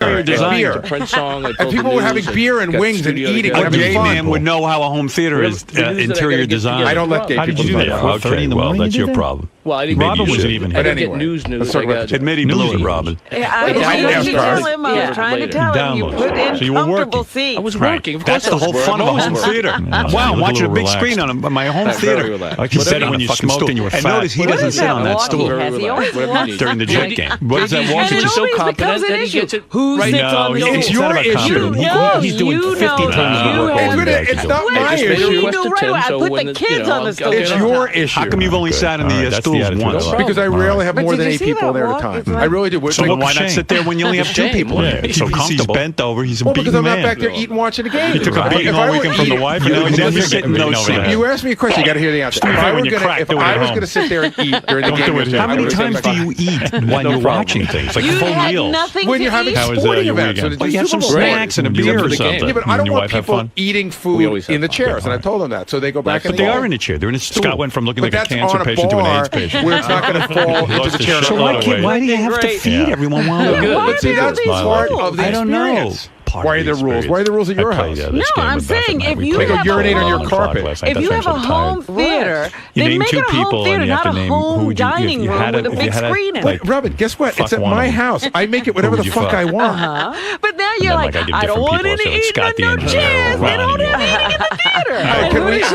beer. Prince song. And people were having beer and wings and eating. A gay man would know how a home theater is interior design. I don't let gay people do that. Okay, well, that's your problem. Well, I didn't. Robin wasn't even here. I didn't get news. Admit he blew it, Robin. I was trying to tell him you put in so you were comfortable working. seats. I was working. That's the whole fun of a home theater. Wow, I'm watching a big screen on my home theater. Like you said when you smoked and you were fat. And notice he doesn't sit on that stool During the Jet game. What does that walk? He's so confident that he gets it. Who sits on the stool? It's your issue. He's doing 50 times the work. It's not my issue. I put the kids on the stool. It's your issue. How come you've only sat in the stools once? Because I rarely have more than 8 people there at a time. I really do. So why not sit there when you only have 2 people there? He's so comfortable. He's bent over. He's a beaten man. Because I'm not back there eating, watching the game. He took a beating all weekend from the wife, and now he's never sitting over there. You asked me a question. You got to hear the answer. If I was going to sit there and eat during the game, how many times do you eat when you're watching things? Like full meals. When you're having sporting events, you have some snacks and a beer or something. Yeah, but I don't want people eating food in the chairs, and I told them that. So they go back and they are in a chair. They're in a stool. Scott went from looking like a cancer on patient to an AIDS patient. Where it's not going to fall into the chair. So why do you have to feed everyone while they're good? But see, that's part of the experience. I don't know. Why are there rules? Why are there rules at your house? No, I'm saying if you have urinate on your carpet. If you have a home theater, then make it a home theater, not a home dining room with a big screen in it. Robin, guess what? It's at my house. I make it whatever the fuck I want. But now you're like, I don't want any eating on no chairs. They don't have eating in the theater. I've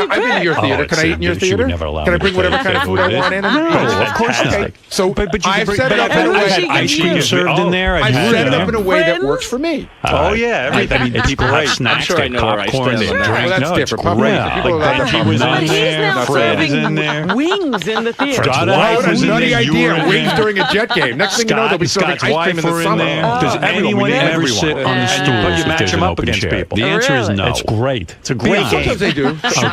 been to your theater. Can I eat in your theater? Can I bring whatever kind of food I want in? No, of course not. So I've set it up in a way. I've had ice cream served in there. I've set it up in a way that works for me. Oh yeah, everything. I mean, people have snacks, get popcorn, they drink. Well, that's different. Great. People Like Benji was in there, Fred is in there. Wings in the theater. Wow, what a nutty idea. Wings during a Jet game. Next thing you know, they'll be serving ice cream in the summer. Does anyone ever sit on the stool? But you match them up against people. The answer is no. It's great. It's a great game. Sometimes they do. I can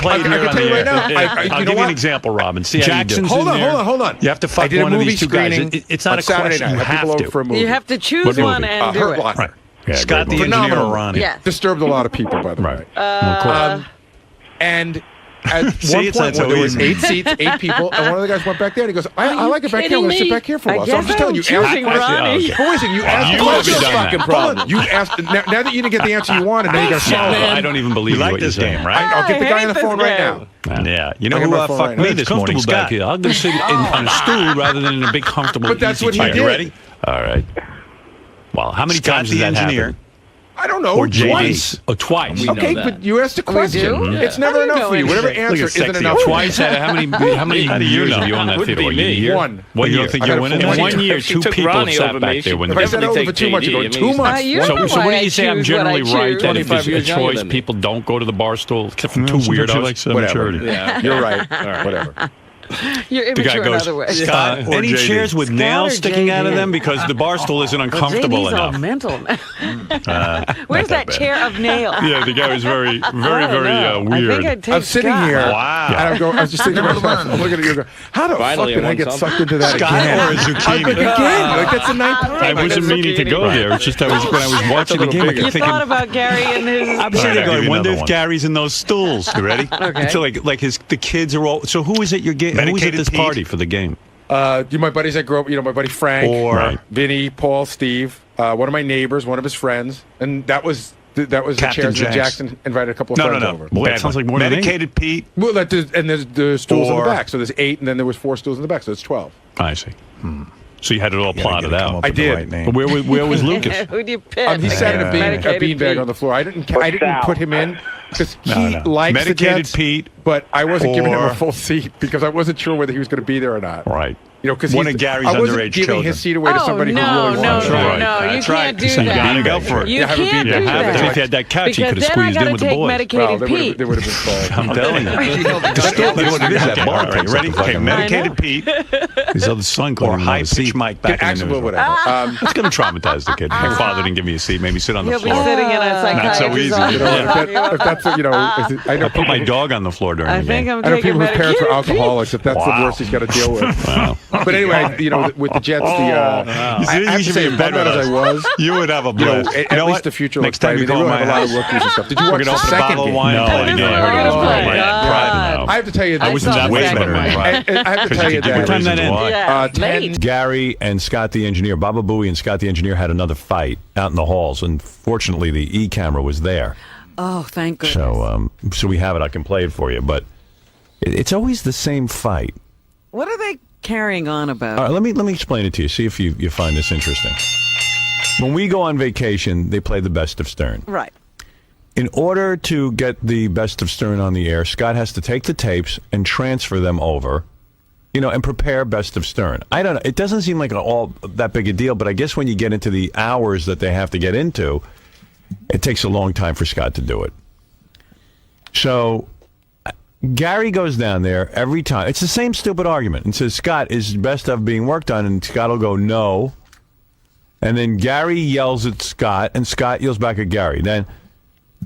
tell you right now. I'll give you an example, Robin. See how you do. Hold on. You have to fuck one of these 2 guys. It's not a question. You have to. You have to choose one and do it. Right. Yeah, Scott the engineer or Ronnie. Yes. Disturbed a lot of people, by the way. And at one point, when there was 8 seats, 8 people, and one of the guys went back there and he goes, I like it back here. I'm going to sit back here for a while. So I'm just telling you, choosing Ronnie. But listen, you asked You would have done that. problem. You asked, now that you didn't get the answer you wanted, now you got to solve it. I don't even believe you like this game, right? I'll get the guy on the phone right now. Yeah, you know who fucked me this morning, Scott? I'm going to sit on a stool rather than in a big comfortable. But that's what he did. You ready? All right. Well, how many times does that happen? I don't know. Or twice. Oh, twice. Okay, but you asked a question. It's never enough for you. Whatever answer isn't enough. Twice. How many years have you owned that theater? One. What you don't think you're winning? 1 year, 2 people sat back there when I said over 2 months ago. 2 months. So what do you say? I'm generally right that if there's a choice, people don't go to the bar stool except for 2 weirdos. Whatever. Yeah, you're right. Whatever. You're immature in other ways. Scott, any chairs with nails sticking out of them because the bar stool isn't uncomfortable enough. Mental. Where's that chair of nails? Yeah, the guy was very weird. I'm sitting here. Wow. And I was just thinking to myself, I'm looking at you. How the fuck did I get sucked into that again? Or a zucchini. Like that's the 9th time. I wasn't meaning to go there. It's just when I was watching the game, I kept You thinking. thought about Gary and his. I'm sitting going, I wonder if Gary's in those stools. You ready? Okay. So the kids are all. So who is at your game? Who is at this party for the game? My buddies that grew up, my buddy Frank, or Vinny, Paul, Steve, one of my neighbors, one of his friends, and that was the chairs that Jackson invited a couple of friends over. Boy, that sounds like more than Medicated Pete. Well, and there's the stools in the back, so there's 8, and then there was 4 stools in the back, so it's 12. I see. So you had it all plotted out. I did. But where was Lucas? Who'd you pick? He sat in a beanbag on the floor. I didn't put him in because he likes Medicated the Jets, Pete, but I wasn't giving him a full seat because I wasn't sure whether he was going to be there or not. Right. Because one of Gary's I wasn't underage giving children. his seat away to somebody who really wanted it. No, you can't do that. You gotta go for it. You can't do that. If you had that couch, you could have squeezed in with the boys. Medicated Pete. They would have been called. I'm telling you. Ready? Okay, Medicated Pete. His other son called him high pitch Mike back in the news. Whatever. It's going to traumatize the kid. My father didn't give me a seat. Made me sit on the floor. He'll be sitting in a psychiatrist's office. Not so easy. If that's I know. I put my dog on the floor during the game. I know people whose parents were alcoholics. If that's the worst he's got to deal with. Wow. But anyway, with the Jets, I have to say, as bad as I was, you would have a blast. At least the future Next looks time bright. you They call really have a my lot of house, rookies and stuff. Did you watch we're gonna the open a second bottle of game? wine. No, and I play didn't. game. We're gonna play. God. I have to tell you, I was saw that the way second better. one. I have to tell you Give me that. reasons that in. why. Yeah, 10 late. Gary and Scott the engineer, Baba Booey and Scott the engineer had another fight out in the halls, and fortunately the E-camera was there. Oh, thank goodness. So we have it. I can play it for you, but it's always the same fight. What are they carrying on about? All right, let me explain it to you. See if you find this interesting. When we go on vacation, they play the Best of Stern. Right. In order to get the Best of Stern on the air, Scott has to take the tapes and transfer them over, and prepare Best of Stern. I don't know. It doesn't seem like all that big a deal, but I guess when you get into the hours that they have to get into, it takes a long time for Scott to do it. So Gary goes down there every time. It's the same stupid argument and says, Scott, is Best of being worked on? And Scott will go, no. And then Gary yells at Scott, and Scott yells back at Gary.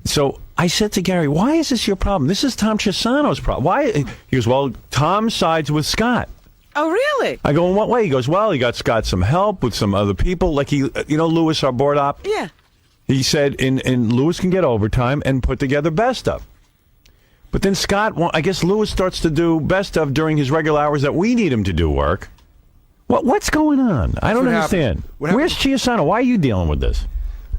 So I said to Gary, why is this your problem? This is Tom Chisano's problem. Why? He goes, well, Tom sides with Scott. Oh, really? I go, in what way? He goes, well, he got Scott some help with some other people. Like Lewis, our board op? Yeah. He said, in Lewis can get overtime and put together Best of. But then Scott, I guess Lewis starts to do Best of during his regular hours that we need him to do work. What's going on? I don't understand. Where's Chiasano? Why are you dealing with this?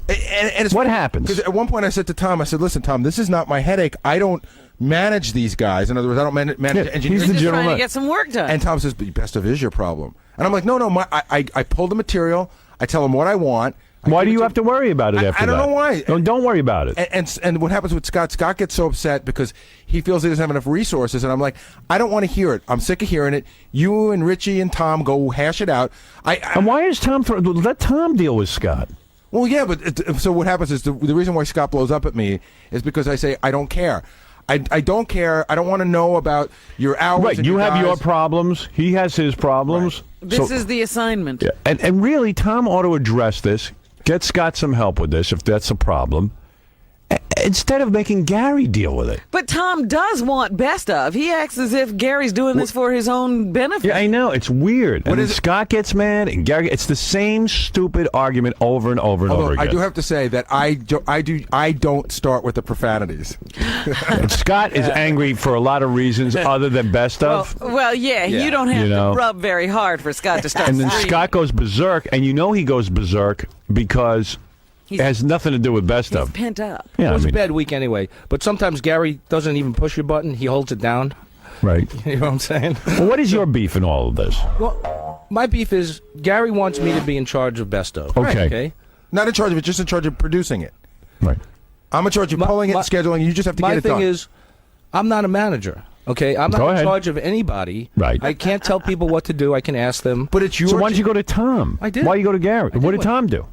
And what happens? Because at one point I said to Tom, listen, Tom, this is not my headache. I don't manage these guys. In other words, I don't manage engineers. He's the Just general trying to get some work done. And Tom says, but Best of is your problem. And I'm like, no, I pull the material. I tell him what I want. Why do you have to worry about it after that? I don't know why. Don't worry about it. And what happens with Scott gets so upset because he feels he doesn't have enough resources. And I'm like, I don't want to hear it. I'm sick of hearing it. You and Richie and Tom go hash it out. And why is Tom... Let Tom deal with Scott. Well, yeah, but so what happens is the reason why Scott blows up at me is because I say, I don't care. I don't care. I don't want to know about your hours. Right, you have your problems. He has his problems. Right. This is the assignment. Yeah. And really, Tom ought to address this. Get Scott some help with this if that's a problem. Instead of making Gary deal with it. But Tom does want Best of. He acts as if Gary's doing this for his own benefit. Yeah, I know. It's weird. And then Scott gets mad, and Gary... It's the same stupid argument over and over and over again. I do have to say that I don't start with the profanities. And Scott is angry for a lot of reasons other than Best of. Well, yeah, you don't have to rub very hard for Scott to start And then screaming. Scott goes berserk, and he goes berserk because... It has nothing to do with Best of. He's pent up. Yeah, it was a bad week anyway. But sometimes Gary doesn't even push your button. He holds it down. Right. You know what I'm saying? Well, what is your beef in all of this? Well, my beef is Gary wants me to be in charge of Best of. Okay. Okay. Not in charge of it, just in charge of producing it. Right. I'm in charge of pulling it, scheduling. You just have to get it done. My thing is, I'm not a manager. Okay, I'm not in charge of anybody. Right. I can't tell people what to do. I can ask them. But it's your. So why don't you go to Tom? I did. Why you go to Gary? What did Tom do?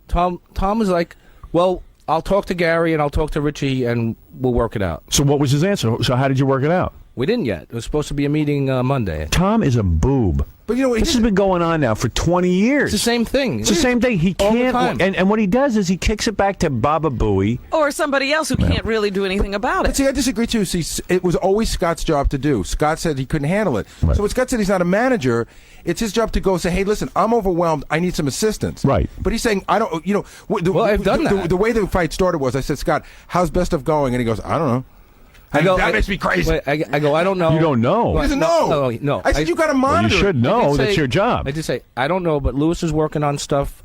Tom was like, well, I'll talk to Gary and I'll talk to Richie and we'll work it out. So what was his answer? So how did you work it out? We didn't yet. It was supposed to be a meeting Monday. Tom is a boob. But this has been going on now for 20 years. It's the same thing. It's the same thing. He can't. And what he does is he kicks it back to Baba Booey. Or somebody else who can't really do anything about it. But see, I disagree too. See, it was always Scott's job to do. Scott said he couldn't handle it. Right. So when Scott said he's not a manager, it's his job to go say, hey, listen, I'm overwhelmed. I need some assistance. Right. But he's saying, I don't, well, I've done that. The way the fight started was, I said, Scott, how's Best of going? And he goes, I don't know. That makes me crazy. Wait, I go, I don't know. You don't know. He doesn't know. No. I said, you got to monitor. Well, you should know. That's your job. I did say, I don't know, but Lewis is working on stuff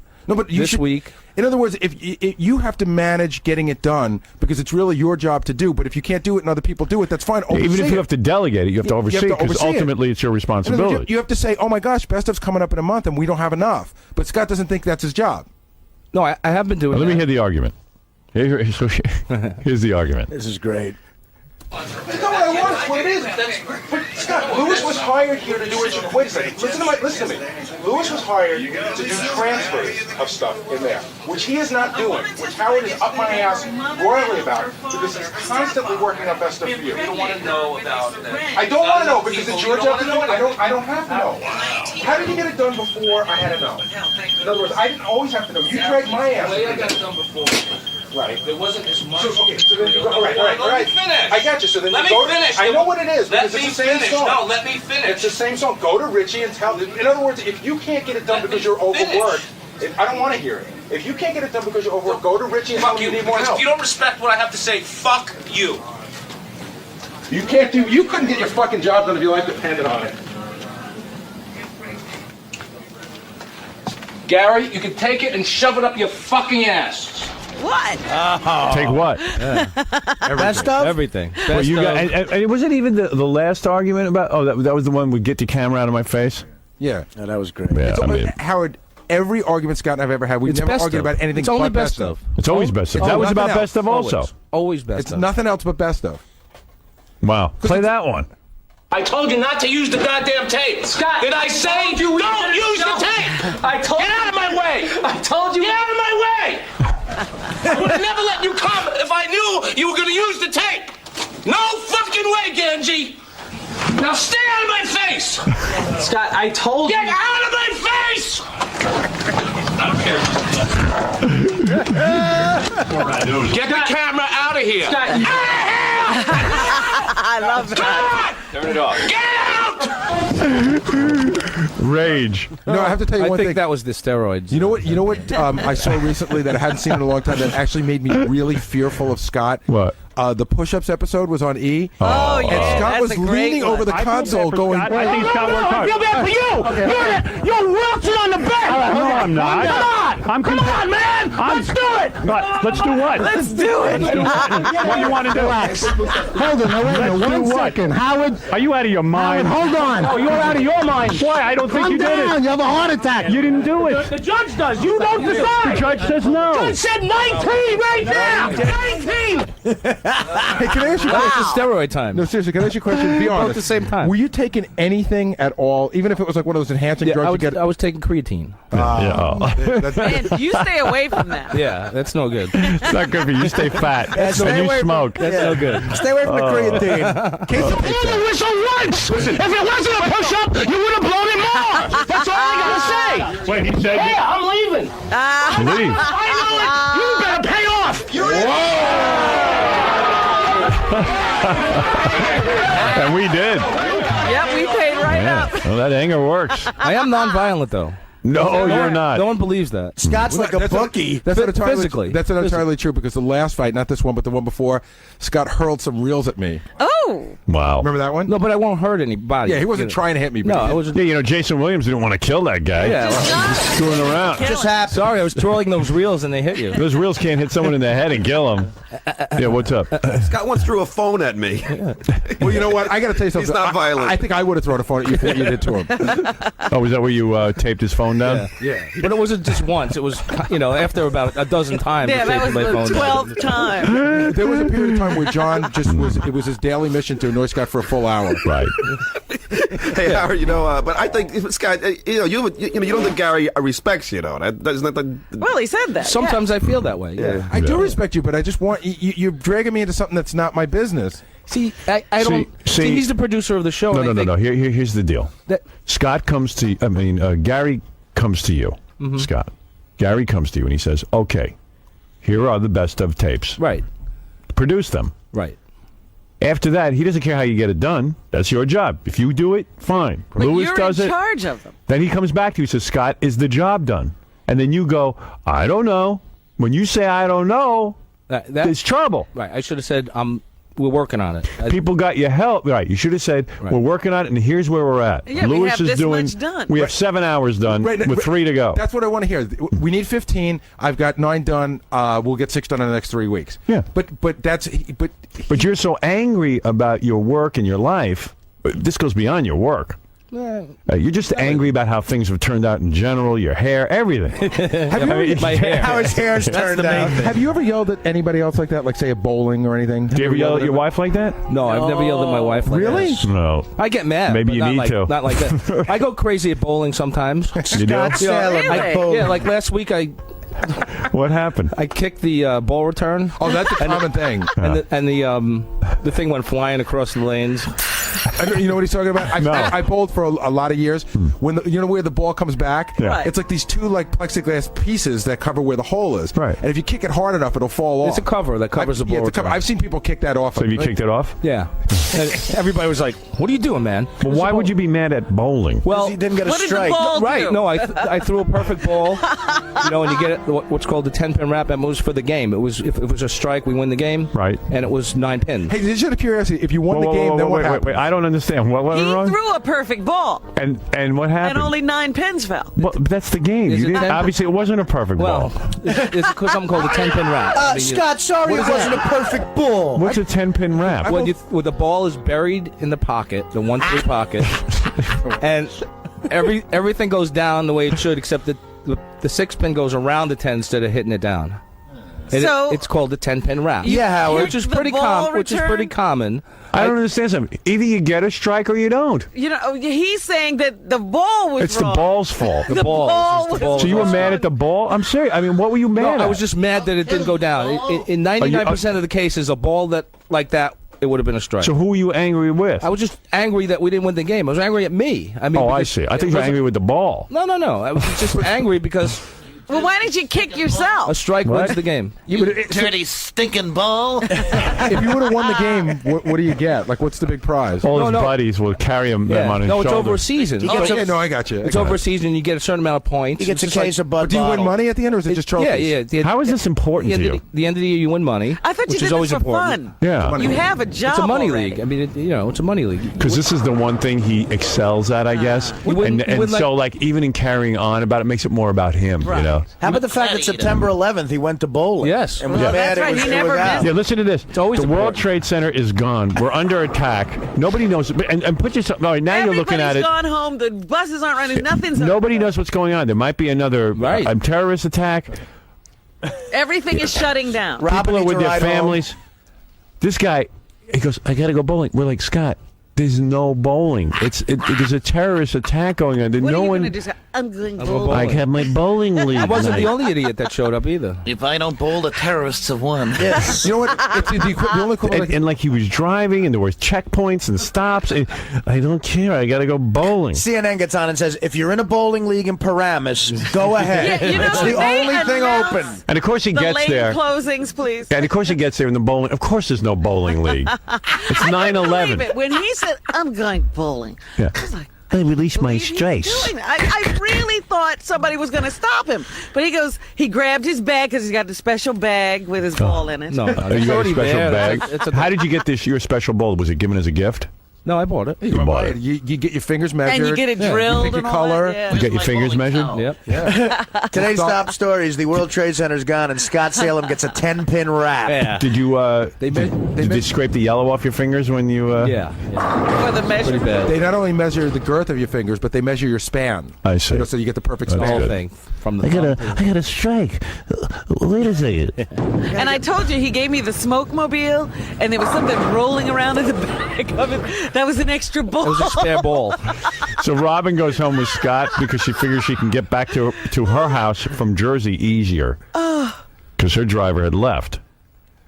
this week. In other words, if you have to manage getting it done because it's really your job to do, but if you can't do it and other people do it, that's fine. Even if you have to delegate it, you have to oversee it because ultimately it's your responsibility. You have to say, oh my gosh, Best of's coming up in a month and we don't have enough. But Scott doesn't think that's his job. No, I have been doing that. Let me hear the argument. Here's the argument. This is great. It's not what I want. It's what it is. But Scott, Lewis was hired here to do what you. Wait a second. Listen to me. Lewis was hired to do transfers of stuff in there, which he is not doing. Which Howard is up my ass royally about because he's constantly working on Best stuff for you. You don't want to know about that. I don't want to know because it's your job to know. I don't have to know. How did you get it done before I had to know? In other words, I didn't always have to know. You dragged my ass. The way I got it done before. Right. There wasn't as much. So then, all right. Let me finish. I got you. So then Let you me go finish. I know what it is. Let Because me it's the same finish. song. No, let me finish. It's the same song. Go to Richie and tell. In other words, if you can't get it done because you're overworked, I don't want to hear it. If you can't get it done because you're overworked, go to Richie and tell him you need more because help. if you don't respect what I have to say, fuck you. You can't do. You couldn't get your fucking job done if your life depended on it. Gary, you can take it and shove it up your fucking ass. What? Take what? Best of? Everything. Well, you got, and was it even the last argument about? Oh, that was the one with get the camera out of my face. Yeah. No, that was great. Yeah, I mean, Howard, every argument Scott and I've ever had, we've never argued about anything it's only but best of. it's always best of. That was about best of also. Always best It's of. nothing else but best of. Wow. Play that one. I told you not to use the goddamn tape. Scott, did I say don't use the tape? I told you. Get out of my way. I told you. Get out of my way. I would have never let you come if I knew you were going to use the tape. No fucking way, Ganji. Now stay out of my face. Scott, I told you. Get out of my face. Get the camera out of here. Scott, out of here. I love that. Turn it off. Get out! Rage. No, I have to tell you I one think thing. that was the steroids. You know what? I saw recently that I hadn't seen in a long time that actually made me really fearful of Scott. What? The push-ups episode was on E. Oh, yeah. And Scott that's was a great leaning one. over the console going, I think Scott worked hard. I feel bad for you. You're wilting on the bed. No, I'm not. Come on, man. Let's do it. Let's do what? Let's do it. What do you want to do? Hold on, wait a minute. 1 second. Howard, Are you out of your mind? hold on. Oh, you're out of your mind. Why? I don't think Calm you did down. it. You have a heart attack. You didn't do it. The judge does. You don't The decide. judge says no. Judge said 19 right now. 19. hey, can I ask you a question? It's steroid time. No, seriously, can I ask you a question? Be Both honest. at the same time. Were you taking anything at all, even if it was like one of those enhancing drugs you get? I was taking creatine. Man, you stay away from that. Yeah, that's no good. It's not good for you. You stay fat. And you smoke. That's no good. Stay away from the creatine. Casey takes Blow the whistle once. If it wasn't a push-up, you would have blown it more. That's all I gotta say. Wait, he said. Yeah, I'm leaving. Leave. I know it. You better pay off. And we did. Yep, we paid right up. Well, that anger works. I am nonviolent though. No, you're not. No one believes that. Scott's like a bookie. That's not entirely, Physically. That's not entirely true because the last fight, not this one, but the one before, Scott hurled some reels at me. Oh. Wow. Remember that one? No, but I won't hurt anybody. Yeah, he wasn't trying to hit me. But No, he I did. wasn't. Yeah, you know, Jason Williams didn't want to kill that guy. Yeah, well, He's screwing around. Just happened. sorry, I was twirling those reels and they hit you. Those reels can't hit someone in the head and kill him. Yeah, what's up? Scott once threw a phone at me. Well, you know what? I got to tell you something. He's not violent. I think I would have thrown a phone at you for what you did to him. Oh, was that where you taped his phone down? Yeah. But it wasn't just once. It was, after about a dozen times. Yeah, that was the 12th time. There was a period of time where John just was. It was his daily mission to annoy Scott for a full hour. Right. Hey, Howard, but I think Scott, you don't think Gary respects you, though. That's not the. Well, he said that. Sometimes I feel that way. Yeah. I do respect you, but I just want you're dragging me into something that's not my business. See, I don't. See, he's the producer of the show. No. Here's the deal. Scott comes to. Gary comes to you. Mm-hmm. Scott. Gary comes to you and he says, "Okay, here are the best of tapes. Right. Produce them." Right. After that, he doesn't care how you get it done. That's your job. If you do it, fine. But Lewis you're does in it. charge of them. Then he comes back to you and says, "Scott, is the job done?" And then you go, "I don't know." When you say, "I don't know," it's trouble. Right. I should have said, we're working on it. People got you help. Right. You should have said, "We're working on it, and here's where we're at." Yeah, Lewis we have is this doing. much done. We have 7 hours done with 3 to go. That's what I want to hear. We need 15. I've got 9 done. We'll get 6 done in the next 3 weeks. Yeah. But you're so angry about your work and your life. This goes beyond your work. You're just angry about how things have turned out in general, your hair, everything. My hair. How his hair's turned out. Have you ever yelled at anybody else like that, like say at bowling or anything? Do you ever yell at your wife like that? No, I've never yelled at my wife like Really? that. No. I get mad. Maybe but you not need like, to. Not like that. I go crazy at bowling sometimes. You do? Really? Yeah, like last week What happened? I kicked the ball return. Oh, that's a common thing. And the thing went flying across the lanes. You know what he's talking about? I bowled for a lot of years. When you know where the ball comes back? Yeah. Right. It's like these two like plexiglass pieces that cover where the hole is. Right. And if you kick it hard enough, it'll fall off. It's a cover that covers the ball. Yeah, I've seen people kick that off. So you kicked it off? Yeah. And everybody was like, "What are you doing, man?" Well, why would you be mad at bowling? Well, he didn't get a What did the strike. ball right? do? No, I threw a perfect ball. And you get what's called the 10-pin wrap. That moves for the game. It was if it was a strike, we win the game. Right. And it was 9 pins. Hey, just out of curiosity, if you won the game, then what happened? Wait, I don't understand. What He went wrong? threw a perfect ball, And what happened? and only 9 pins fell. Well, that's the game. Is You it didn't, 10? obviously, it wasn't a perfect Well, ball. it's called something called the 10-pin wrap. Scott, sorry it wasn't a perfect ball. What's a 10-pin wrap? When the ball is buried in the pocket, the 1-3 pocket, and everything goes down the way it should, except that the 6-pin goes around the 10 instead of hitting it down. And So- it's called the 10-pin wrap. Yeah, Howard. which is The pretty ball Which is pretty return? common. I don't understand something. Either you get a strike or you don't. You know, he's saying that the ball was It's wrong. the ball's fault. The ball was So you were wrong. mad at the ball? I'm serious. I mean, what were you mad No, at? I was just mad that it didn't go down. In 99% of the cases, a ball like that, it would have been a strike. So who were you angry with? I was just angry that we didn't win the game. I was angry at me. I mean, Oh, I because see. I it think you're wasn't- angry with the ball. No. I was just angry because Well, why didn't you kick yourself? a strike wins the game. Dirty stinking ball. If you would have won the game, what do you get? Like, what's the big prize? All his no. buddies will carry them on his No, it's shoulder. over a season. Yeah, no, I got you. It's over a season. You get a certain amount of points. He gets a It's just case of Bud But do you win Bottle. money at the end, or is it just trophies? Yeah. How is this important to you? The end of the year, you win money. I thought you which did is always this for important. fun. Yeah. You have a job. It's a money already. league. I mean, it's a money league. Because this is the one thing he excels at, I guess. You wouldn't- you and wouldn't so, like, even in carrying on about it, makes it more about him, you know? How about the fact that September 11th he went to bowling? Yes. And was Yeah. mad That's right, it was, he it never was out. missed. Yeah, listen to this. always The World important. Trade Center is gone. We're under attack. Nobody knows. And put yourself. All right, now you're looking at it. Everybody's gone home. The buses aren't running. Nothing's. Nobody knows what's going on. There might be another terrorist attack. Everything is shutting down. Robin People are needs with a their ride home. families. This guy, he goes, I got to go bowling. We're like, Scott, there's no bowling. There's a terrorist attack going on. What no are you one. going to do? I'm going bowling. I have my bowling league. I wasn't night. the only idiot that showed up either. If I don't bowl, the terrorists have won. Yes. You know what? It's the only equivalent. And like he was driving, and there were checkpoints and stops. And I don't care. I got to go bowling. CNN gets on and says, if you're in a bowling league in Paramus, go ahead. Yeah, you know, it's the they only thing announce open. And of course he The gets lane there. closings, please. And of course he gets there in the bowling. Of course there's no bowling league. It's I couldn't 9/11. believe it. When he said, I'm going bowling, Yeah. I was like, I released my what are you stress. doing? I really thought somebody was going to stop him. But he goes, he grabbed his bag because he's got the special bag with his ball in it. No, You got a already special there. bag. It's a- How did you get your special bowl? Was it given as a gift? No, I bought it. You bought it. You get your fingers measured. And you get it You drilled pick your and all color. that. You got your fingers measured? Yep. Today's top story is the World Trade Center's gone and Scott Salem gets a 10-pin wrap. Yeah. Did you They did you scrape the yellow off your fingers when you Yeah. For the Pretty measurement. bad. They not only measure the girth of your fingers, but they measure your span. I see. You know, so you get the perfect That's The span. whole good. thing from the I got a strike. Wait a second. And I told you, he gave me the smoke mobile, and there was something rolling around in the back of it. That was an extra ball. It was a spare ball. So Robin goes home with Scott because she figures she can get back to her house from Jersey easier. Because her driver had left.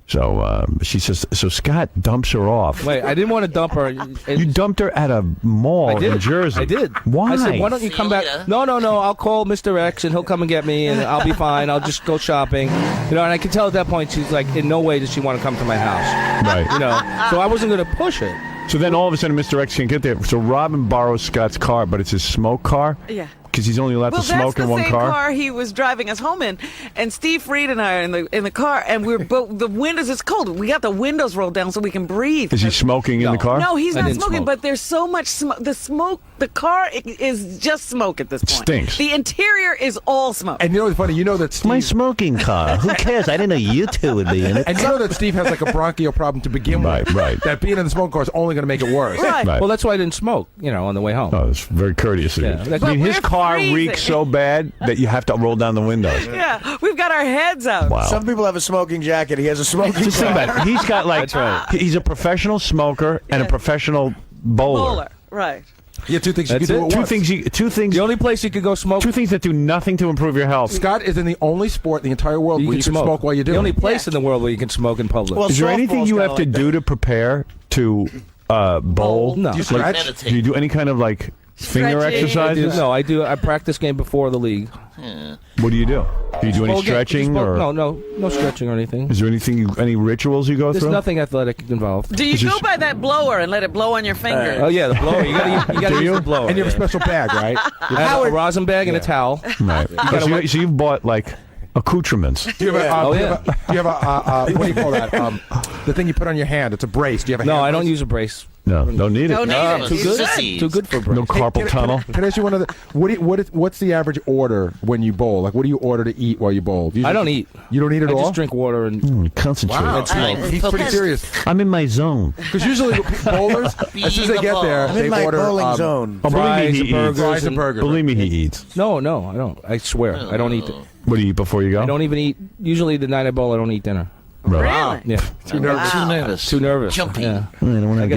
So she says, so Scott dumps her off. Wait, I didn't want to dump her. You dumped her at a mall I did. in Jersey. I did. Why? I said, why don't you come back? No. I'll call Mr. X and he'll come and get me and I'll be fine. I'll just go shopping. You know, and I could tell at that point she's like, in no way does she want to come to my house. Right. You know, so I wasn't going to push it. So then all of a sudden Mr. X can't get there. So Robin borrows Scott's car, but it's his smoke car. Yeah. Because he's only allowed Well, to smoke that's in the one same car. he was driving us home in, and Steve Reed and I are in the car, and we're both the windows. It's cold. We got the windows rolled down so we can breathe. Is he smoking in the car? No, he's I not didn't smoking. smoke. But there's so much smoke. The car is just smoke at this point. Stinks. The interior is all smoke. And you know what's funny? You know that Steve. My smoking car. Who cares? I didn't know you two would be in it. And you know that Steve has like a bronchial problem to begin with. Right. That being in the smoke car is only going to make it worse. Right. Right. Well, that's why I didn't smoke, you know, on the way home. Oh, it's very courteous of you. Yeah. I mean, his we're car freezing. reeks so bad that you have to roll down the windows. Yeah, we've got our heads out. Wow. Some people have a smoking jacket. He has a smoking Just think jacket. about it. He's got like, That's right. he's a professional smoker and a Yeah. professional bowler. Bowler. Right. Yeah, two things you can That's do it. at Two once. things. The only place you could go smoke. Two things that do nothing to improve your health. Scott is in the only sport in the entire world where you can smoke while you do The only it. place in the world where you can smoke in public. Well, Is there anything softball's you kinda have to like do to prepare to bowl? No. Do you stretch? Do you do any kind of like finger Stretching. exercises? No, I do. I practice game before the league. What do you do? Do you do any Bowl game, stretching just or no stretching or anything. is there any rituals you go There's through? nothing athletic involved. Do you go by that blower and let it blow on your fingers? Oh yeah, the blower. You gotta use the blower. And you have a special bag, right? I have a rosin bag and a towel. Right. So you've bought like accoutrements. Do you have Oh, do yeah. you have a what do you call that? The thing you put on your hand. It's a brace. Do you have a No, hand I don't brace? use a brace. No, don't need it. Don't need it. Too You good. should. Too good for a brace. No carpal tunnel. Can I ask you one of the what's the average order when you bowl? Like, what do you order to eat while you bowl? I don't eat. You don't eat at I all? just drink water and Concentrate. Wow. He's pretty serious. I'm in my zone. Because usually bowlers, as soon as they get there, I'm they in my order bowling zone. Oh, believe me, fries he and eats. burgers. fries and burgers. Believe me, he eats. No, I don't. I swear, I don't eat. What do you eat before you go? I don't even eat. Usually the night I bowl, I don't eat dinner. Right. Wow. Yeah, Too nervous. Wow. too nervous. Jumpy. Yeah. I don't want to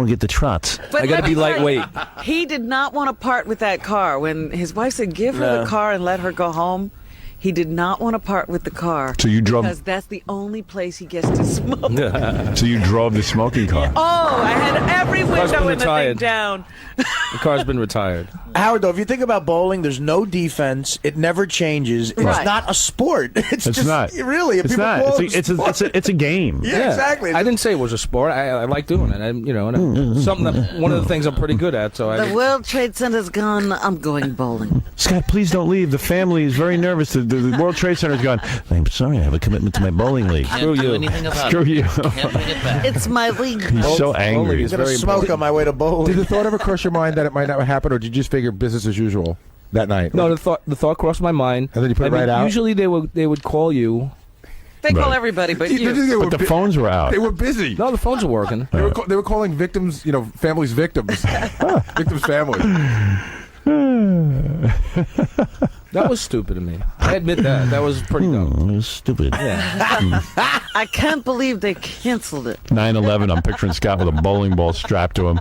get the trots. But I gotta let me be tell you, lightweight. He did not want to part with that car. When his wife said, give her the car and let her go home, he did not want to part with the car. So you drove. Because that's the only place he gets to smoke. So you drove the smoking car. Oh, I had every Car's window been in the thing retired. down. The car's been retired. Howard, though, if you think about bowling, there's no defense. It never changes. It's Right. not a sport. It's just not. really. If It's people not. call It's a game. Yeah, exactly. I didn't say it was a sport. I like doing it. And something that one of the things I'm pretty good at. So The World Trade Center's gone. I'm going bowling. Scott, please don't leave. The family is very nervous. The World Trade Center's gone. I'm sorry, I have a commitment to my bowling league. Screw you. Screw you. It's my league. He's so angry. I'm going to smoke on my way to bowling. Did the thought ever cross your mind that it might not happen, or did you just figure business as usual that night? No, the thought crossed my mind. And then you put it right out? Usually they would call you. They call Right. everybody but They you. were But the bu- phones were out. They were busy. No, the phones are working. They were calling victims, families victims. Victims' families. That was stupid of me. I admit that. That was pretty dumb. It was stupid. I can't believe they canceled it. 9/11. I'm picturing Scott with a bowling ball strapped to him.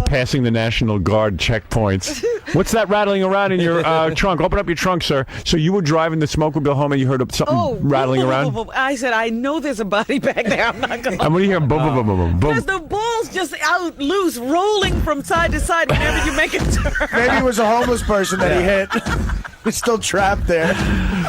Passing the National Guard checkpoints. What's that rattling around in your trunk? Open up your trunk, sir. So you were driving the smokemobile home and you heard something rattling boom, around? boom, boom, boom. I said, I know there's a body back there. I'm not going to. And what do you hear? Boom, boom, boom, boom, boom, boom. Because the ball's just out loose, rolling from side to side whenever you make a turn. Maybe it was a homeless person that he hit. He's still trapped there.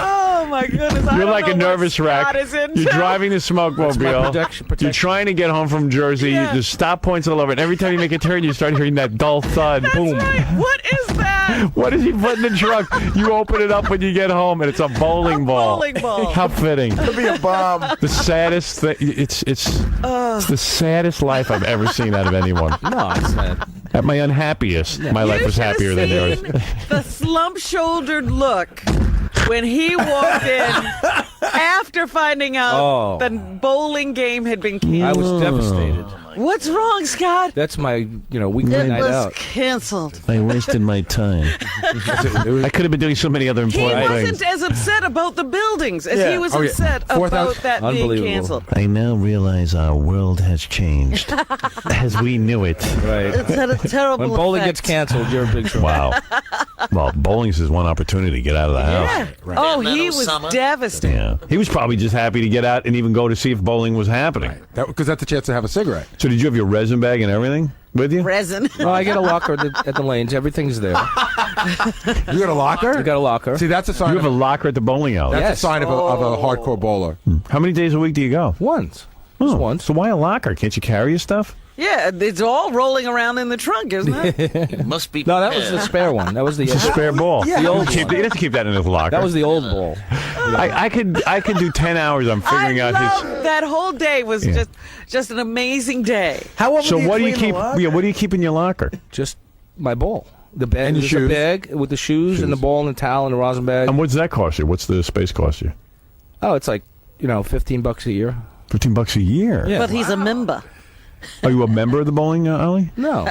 Oh my goodness! I You're don't like know a nervous what wreck. Scott is into. You're driving the smokemobile. protection. You're trying to get home from Jersey. Yeah. There's stop points all over. And every time you make a turn, you start hearing that dull thud. That's Boom. right. What is that? What does he put in the trunk? You open it up when you get home, and it's a bowling ball. bowling ball. How fitting. Could be a bomb. The saddest thing. It's the saddest life I've ever seen out of anyone. No, it's not. At my unhappiest, my life You was should have happier than yours. seen the slump-shouldered look when he walked in after finding out the bowling game had been canceled. I was devastated. What's wrong, Scott? That's my weekly It night was out. canceled. I wasted my time. I could have been doing so many other He important wasn't things. as upset about the buildings as he was Oh, yeah. upset about 4,000 that being Unbelievable. canceled. I now realize our world has changed as we knew it. Right. It's had a terrible When bowling effect. gets canceled, you're a big trouble. Wow. Well, bowling's his one opportunity to get out of the house. Yeah. Oh, he was devastated. Yeah. He was probably just happy to get out and even go to see if bowling was happening. Because that's a chance to have a cigarette. So did you have your resin bag and everything with you? Resin. No, I get a locker at the lanes. Everything's there. You got a locker? I got a locker. See, that's a sign. You have a locker at the bowling alley. That's Yes. a sign of a hardcore bowler. How many days a week do you go? Once. Oh, Just once. So why a locker? Can't you carry your stuff? Yeah, it's all rolling around in the trunk, isn't it? Must be. No, that was the spare one. That was the It's a spare ball. The old He one. doesn't keep that in his locker. That was the old ball. I could do 10 hours on figuring I out love his. that whole day was Yeah. just an amazing day. How often So do you what do you clean keep? the locker? Yeah, what do you keep in your locker? Just my ball. The bag. And your There's shoes. a bag with the shoes and the ball and the towel and the rosin bag. And what's that cost you? What's the space cost you? Oh, it's like $15 a year. $15 a year. Yeah. But he's a member. Are you a member of the bowling alley? No.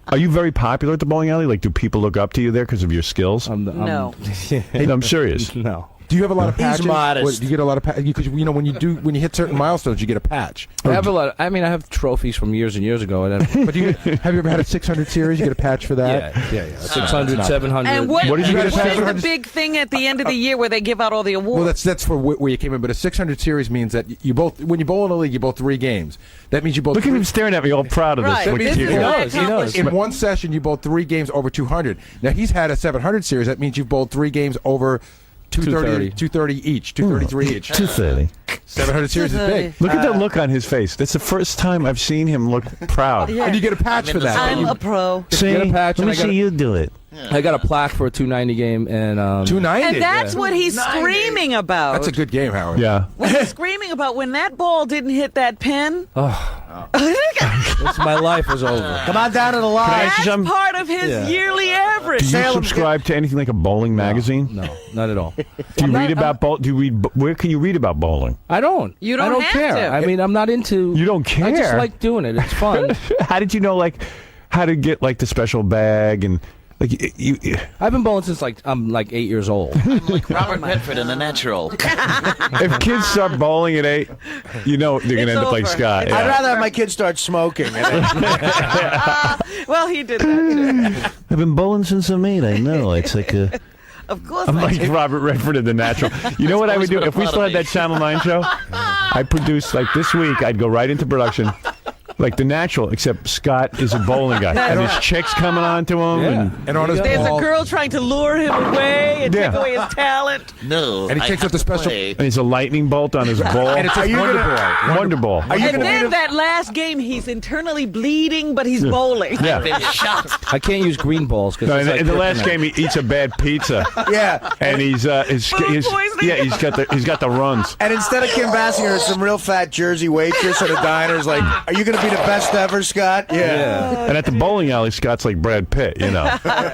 Are you very popular at the bowling alley? Like, do people look up to you there because of your skills? I'm No. Hey, no, I'm serious. No. Do you have a lot of He's patches? modest. Do you get a lot of patches? Because when you hit certain milestones, you get a patch. I have a lot. I have trophies from years and years ago. And But have you ever had a 600 series? You get a patch for that? Yeah. 600, 700. And what did you get a is patch the for? big thing at the end of the year where they give out all the awards? Well, that's for where you came in. But a 600 series means that you both, when you bowl in a league, you bowl 3 games. That means you bowl. Look at him staring at me, all proud of this. Right. That What means you- he knows. In one session, you bowled 3 games over 200. Now he's had a 700 series. That means you've bowled 3 games over 230 each, 233 each. 230. 700 series is big. Look at that look on his face. That's the first time I've seen him look proud. And you get a patch for that. I'm a pro. See, Get a patch let me and I got see a- you do it. I got a plaque for a 290 game and 290. And that's what he's screaming about. That's a good game, Howard. Yeah. What he's screaming about when that ball didn't hit that pin. it's my life was over. Come on down to the line. ask you That's something? part of his yearly average. Do you subscribe to anything like a bowling magazine? No, not at all. Do you read about bowl? Do you read? Where can you read about bowling? I don't. You don't I don't have care. to. I mean, I'm not into. You don't care. I just like doing it. It's fun. How did you know how to get the special bag and you I've been bowling since I'm 8 years old. I'm like Robert Redford in The Natural. If kids start bowling at 8, they're going to end up like over. Scott. I'd rather have my kids start smoking. Well, he did that. I've been bowling since I'm 8. I know. It's like a. Of course. I'm like Robert Redford in The Natural. You know what I would do if we still had that Channel 9 show? I'd produce this week. I'd go right into production. Like The Natural, except Scott is a bowling guy. And there's chicks coming on to him. And on his There's ball, a girl trying to lure him away and Yeah. take away his talent. No. And he takes I up the have to special- play. And he's a lightning bolt on his ball. And it says Wonder Ball. Wonder Ball. Are you And gonna then be that last game, he's internally bleeding, but he's bowling. Yeah. Been shot. I can't use green balls because No, in the last game, he eats a bad pizza, Yeah. and he's poisoning? he's got the runs. And instead of Kim Basinger, some real fat Jersey waitress at a diner is like, "Are you going to be the best ever, Scott?" Yeah. And at the bowling alley, Scott's like Brad Pitt. It's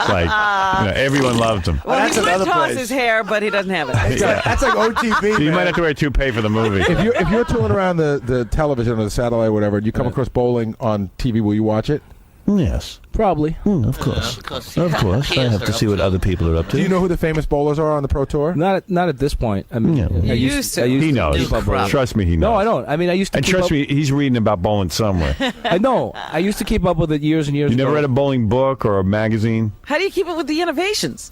like everyone loves him. Well, that's he would another toss place. his hair, but he doesn't have it. That's like OTB. So you man. might have to wear a toupee for the movie. if you're tooling around the television or the satellite or whatever, and you come across bowling on TV, will you watch it? Yes, Probably. of course. Of course, I have to see what other people are up to. Do you know who the famous bowlers are on the Pro Tour? Not at this point. I mean, Yeah. I You used to. I used He to knows. keep up with it. Trust me, he knows. No, I don't. I mean, I used to. And keep trust up, me, he's reading about bowling somewhere. I know. I used to keep up with it years and years You ago. never read a bowling book or a magazine? How do you keep up with the innovations?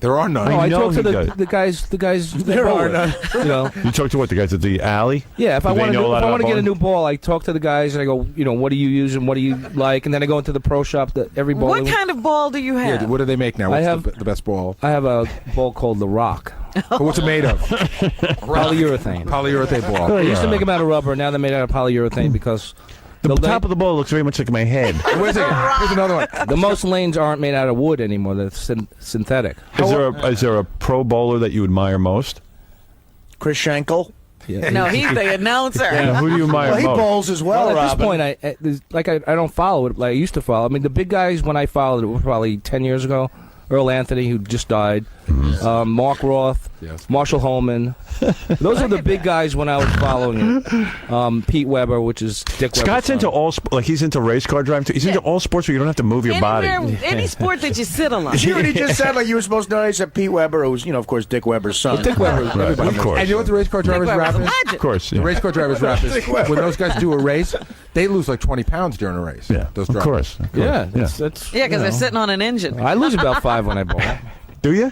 There are none. No, I know talk to he the does. guys. There are none. You know. You talk to what, the guys at the alley? Yeah, if Do I they want to know a lot about get a bowling? new ball, I talk to the guys and I go, what do you use and what do you like, and then I go into the pro shop. Every ball. What kind of ball do you have? Yeah, what do they make now? I What's have- the best ball? I have a ball called the Rock, What's it made of? polyurethane. Polyurethane ball. They used to make them out of rubber. Now they're made out of polyurethane because The top of the ball looks very much like my head. Wait a second. Here's another one. the most lanes aren't made out of wood anymore. They're synthetic. Is there a pro bowler that you admire most? Chris Schenkel. Yeah. No, he's the announcer. Now, who do you admire Well, he most? bowls as well, Well, at Robin. this point, I don't follow it like I used to follow. I mean, the big guys when I followed it were probably 10 years ago. Earl Anthony, who just died, Mark Roth, Yes. Marshall Holman. Those are the big guys when I was following it. Pete Weber, which is Dick Weber's Scott's son. into he's into race car driving too. He's into all sports where you don't have to move your body. Any sport that you sit on. You already just said like you were supposed to know. He said Pete Weber, who was, of course, Dick Weber's son. Dick Weber, Right, everybody of knows. course. And you know what the race car drivers Weber's rap a is? legend. Of course, The yeah. race car drivers rap is when those guys do a race, they lose like 20 pounds during a race. Yeah, those of drivers. course. Yeah, Yeah. that's Yeah, because they're sitting on an engine. I lose about 5 when I bowl. Do you?